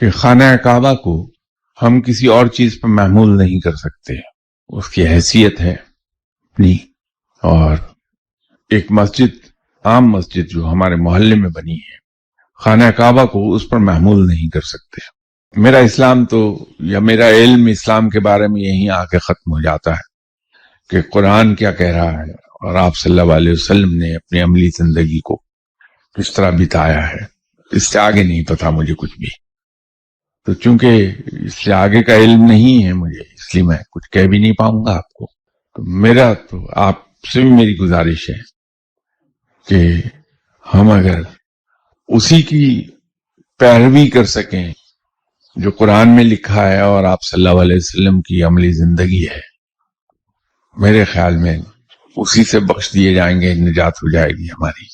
کہ خانہ کعبہ کو ہم کسی اور چیز پر محمول نہیں کر سکتے. اس کی حیثیت ہے اپنی، اور ایک مسجد، عام مسجد جو ہمارے محلے میں بنی ہے، خانہ کعبہ کو اس پر محمول نہیں کر سکتے. میرا اسلام تو، یا میرا علم اسلام کے بارے میں یہیں آ کے ختم ہو جاتا ہے کہ قرآن کیا کہہ رہا ہے اور آپ صلی اللہ علیہ وسلم نے اپنی عملی زندگی کو کس طرح بتایا ہے. اس سے آگے نہیں پتا مجھے کچھ بھی. تو چونکہ اس سے آگے کا علم نہیں ہے مجھے، اس لیے میں کچھ کہہ بھی نہیں پاؤں گا آپ کو. تو میرا تو آپ سے بھی میری گزارش ہے کہ ہم اگر اسی کی پیروی کر سکیں جو قرآن میں لکھا ہے اور آپ صلی اللہ علیہ وسلم کی عملی زندگی ہے، میرے خیال میں اسی سے بخش دیے جائیں گے، نجات ہو جائے گی ہماری.